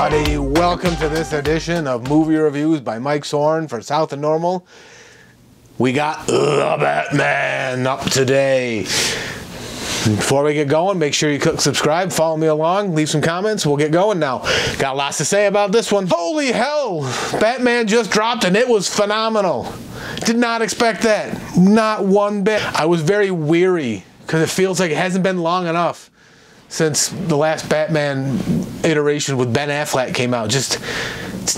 everybody, welcome to this edition of Movie Reviews by Mike Soren for South of Normal. We got The Batman up today. Before we get going, make sure you click subscribe, follow me along, leave some comments, we'll get going now. Got lots to say about this one. Holy hell, Batman just dropped and it was phenomenal. Did not expect that, not one bit. I was very weary because it feels like it hasn't been long enough since the last Batman iteration with Ben Affleck came out. Just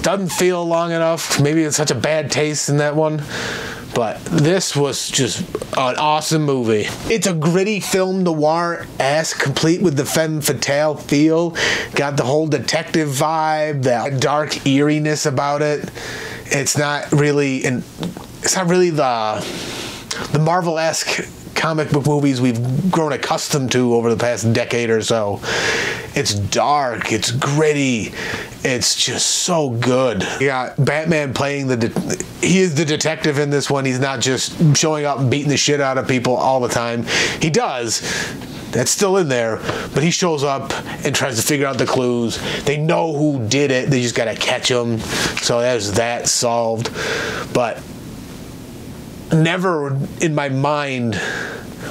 doesn't feel long enough. Maybe it's such a bad taste in that one. But this was just an awesome movie. It's a gritty film noir-esque, complete with the femme fatale feel. Got the whole detective vibe, that dark eeriness about it. It's not really the Marvel-esque comic book movies we've grown accustomed to over the past decade or so. It's dark, it's gritty, it's just so good. You got Batman playing he is the detective in this one. He's not just showing up and beating the shit out of people all the time. He does. That's still in there, but he shows up and tries to figure out the clues. They know who did it, they just gotta catch him. So there's that solved. But never in my mind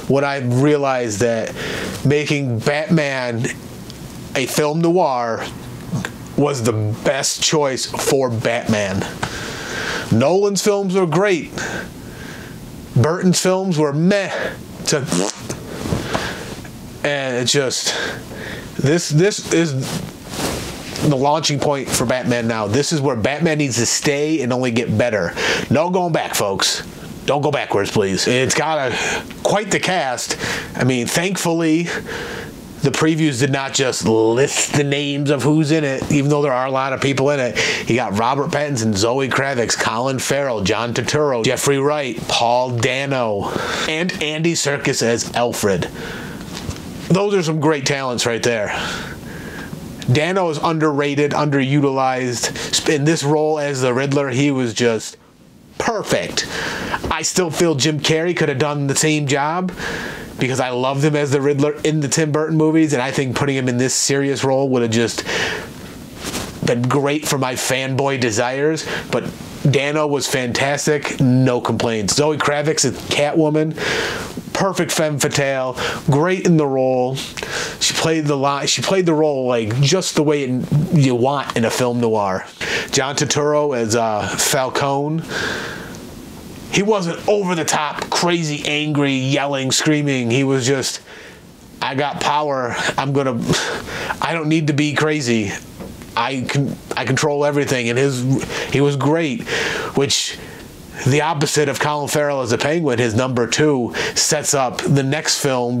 would I realize that making Batman a film noir was the best choice for Batman. Nolan's films were great. Burton's films were meh. And it's just, this is the launching point for Batman now. This is where Batman needs to stay and only get better. No going back, folks. Don't go backwards, please. It's got quite the cast. I mean, thankfully, the previews did not just list the names of who's in it, even though there are a lot of people in it. You got Robert Pattinson, Zoe Kravitz, Colin Farrell, John Turturro, Jeffrey Wright, Paul Dano, and Andy Serkis as Alfred. Those are some great talents right there. Dano is underrated, underutilized. In this role as the Riddler, he was just perfect. I still feel Jim Carrey could have done the same job because I loved him as the Riddler in the Tim Burton movies, and I think putting him in this serious role would have just been great for my fanboy desires. But Dano was fantastic, no complaints. Zoe Kravitz as Catwoman, perfect femme fatale, great in the role. She played the role like just the way you want in a film noir. John Turturro as Falcone. He wasn't over the top, crazy, angry, yelling, screaming. He was just, I got power. I don't need to be crazy. I control everything. And he was great, which the opposite of Colin Farrell as the Penguin, his number 2, sets up the next film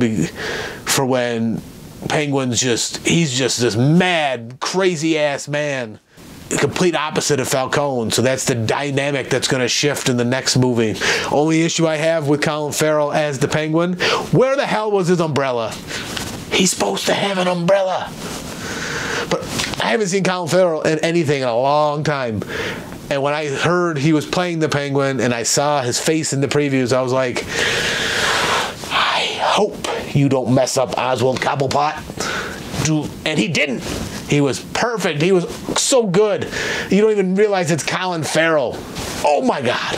for when Penguin's he's just this mad, crazy ass man. Complete opposite of Falcone, so that's the dynamic that's going to shift in the next movie. Only issue I have with Colin Farrell as the Penguin, where the hell was his umbrella? He's supposed to have an umbrella. But I haven't seen Colin Farrell in anything in a long time. And when I heard he was playing the Penguin and I saw his face in the previews, I was like, I hope you don't mess up Oswald Cobblepot. And he didn't. He was perfect. He was so good. You don't even realize it's Colin Farrell. Oh my God.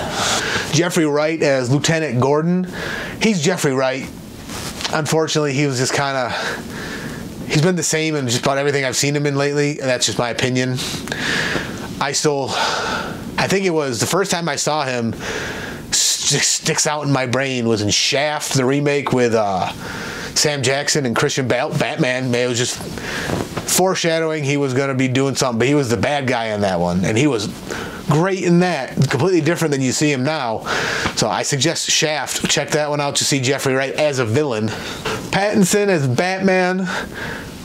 Jeffrey Wright as Lieutenant Gordon. He's Jeffrey Wright. Unfortunately, he was just kind of, he's been the same in just about everything I've seen him in lately, and that's just my opinion. I think it was the first time I saw him, sticks out in my brain, was in Shaft, the remake with Sam Jackson and Christian Bale, Batman. Man, it was just foreshadowing he was going to be doing something, but he was the bad guy on that one, and he was great in that. Completely different than you see him now. So I suggest Shaft. Check that one out to see Jeffrey Wright as a villain. Pattinson as Batman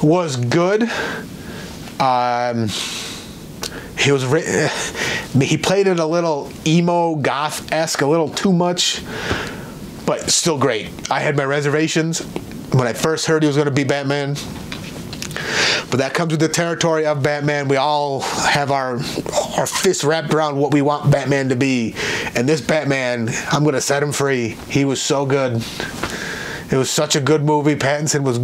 was good. He played it a little emo, goth-esque, a little too much, but still great. I had my reservations when I first heard he was going to be Batman, but that comes with the territory of Batman. We all have our fists wrapped around what we want Batman to be, and this Batman, I'm going to set him free. He was so good. It was such a good movie. Pattinson was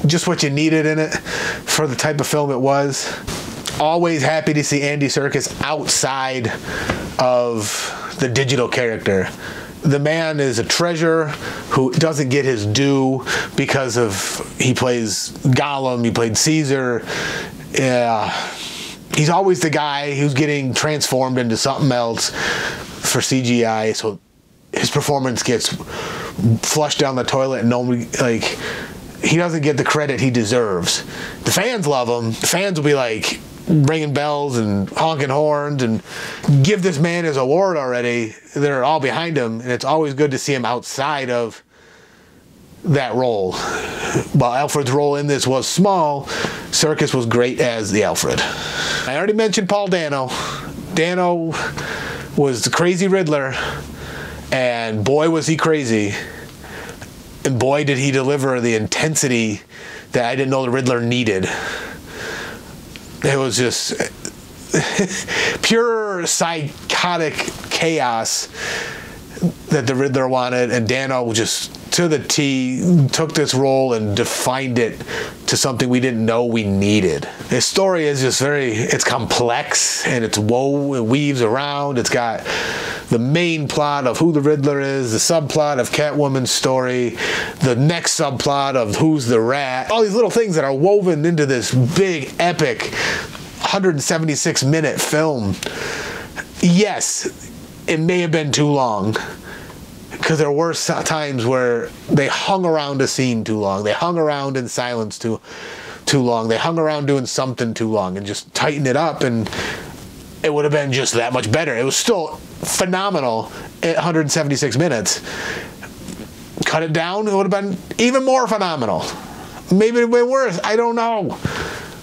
just what you needed in it for the type of film it was. always happy to see Andy Serkis outside of the digital character. The man is a treasure who doesn't get his due because of he plays Gollum, he played Caesar. He's always the guy who's getting transformed into something else for CGI, so his performance gets flushed down the toilet and nobody, like, he doesn't get the credit he deserves. The fans love him. The fans will be like ringing bells and honking horns and give this man his award already. They're all behind him, and it's always good to see him outside of that role. While Alfred's role in this was small, Serkis was great as the Alfred. I already mentioned Paul Dano. Dano was the crazy Riddler, and boy was he crazy. And boy did he deliver the intensity that I didn't know the Riddler needed. It was just pure psychotic chaos that the Riddler wanted, and Dano just to the T took this role and defined it to something we didn't know we needed. His story is just it's complex, and it weaves around. It's got the main plot of who the Riddler is, the subplot of Catwoman's story, the next subplot of who's the rat, all these little things that are woven into this big, epic 176-minute film. Yes, it may have been too long, because there were times where they hung around a scene too long. They hung around in silence too long. They hung around doing something too long, and just tighten it up, and it would have been just that much better. It was still phenomenal at 176 minutes. Cut it down, it would have been even more phenomenal. Maybe it would be worse. I don't know.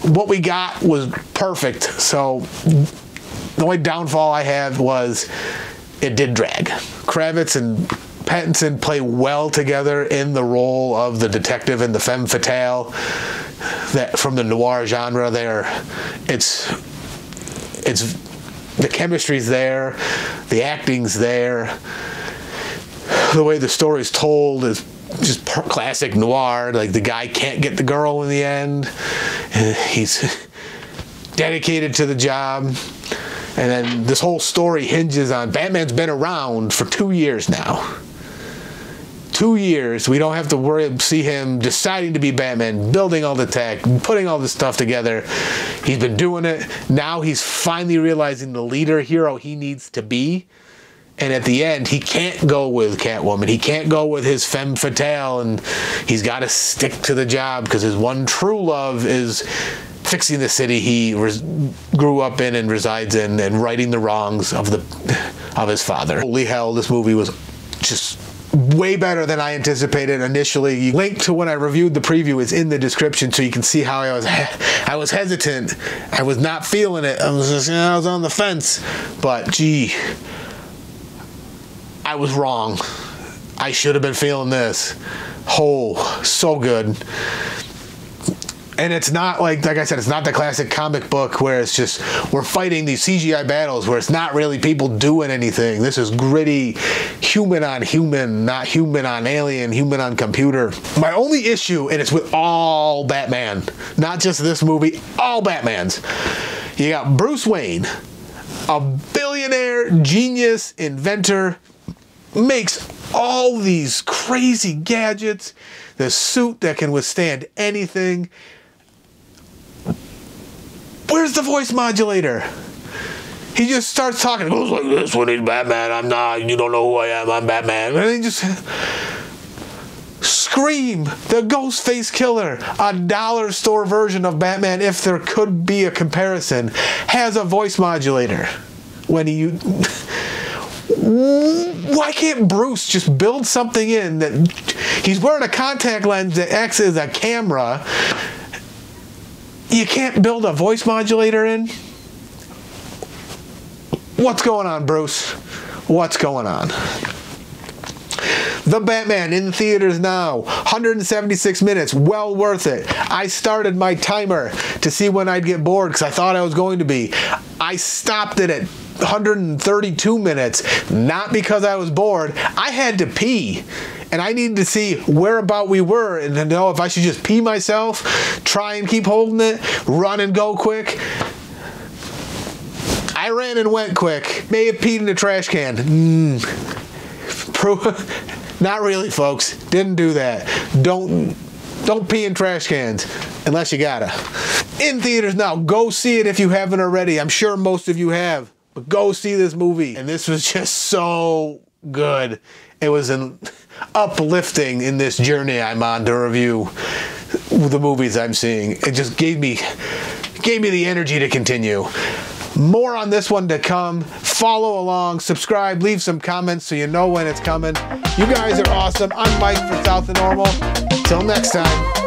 What we got was perfect. So the only downfall I have was it did drag. Kravitz and Pattinson play well together in the role of the detective and the femme fatale that from the noir genre there. It's the chemistry's there, the acting's there, the way the story's told is just classic noir. Like, the guy can't get the girl in the end. He's dedicated to the job. And then this whole story hinges on Batman's been around for 2 years now. 2 years. We don't have to see him deciding to be Batman, building all the tech, putting all this stuff together. He's been doing it. Now he's finally realizing the leader hero he needs to be. And at the end, he can't go with Catwoman. He can't go with his femme fatale. And he's got to stick to the job because his one true love is fixing the city he grew up in and resides in, and righting the wrongs of his father. Holy hell, this movie was just way better than I anticipated initially. Link to when I reviewed the preview is in the description, so you can see how I was hesitant. I was not feeling it. I was on the fence. But gee, I was wrong. I should have been feeling this. Oh, so good. And it's not like I said, it's not the classic comic book where it's just we're fighting these CGI battles where it's not really people doing anything. This is gritty, human on human, not human on alien, human on computer. My only issue, and it's with all Batman, not just this movie, all Batmans. You got Bruce Wayne, a billionaire, genius, inventor, makes all these crazy gadgets, the suit that can withstand anything. Where's the voice modulator? He just starts talking. It goes like this when he's Batman. I'm not. You don't know who I am. I'm Batman. And he just scream. The Ghostface Killer, a dollar store version of Batman, if there could be a comparison, has a voice modulator. When why can't Bruce just build something in that he's wearing a contact lens that acts as a camera? You can't build a voice modulator in? What's going on, Bruce? What's going on? The Batman in theaters now. 176 minutes. Well worth it. I started my timer to see when I'd get bored because I thought I was going to be. I stopped it at 132 minutes, not because I was bored. I had to pee. And I needed to see whereabout we were and to know if I should just pee myself, try and keep holding it, run and go quick. I ran and went quick. May have peed in a trash can. Not really, folks. Didn't do that. Don't pee in trash cans unless you gotta. In theaters now. Go see it if you haven't already. I'm sure most of you have. But go see this movie. And this was just so good. It was uplifting in this journey I'm on to review the movies I'm seeing. It just gave me the energy to continue. More on this one to come. Follow along, subscribe, leave some comments so you know when it's coming. You guys are awesome. I'm Mike for South of Normal. Till next time.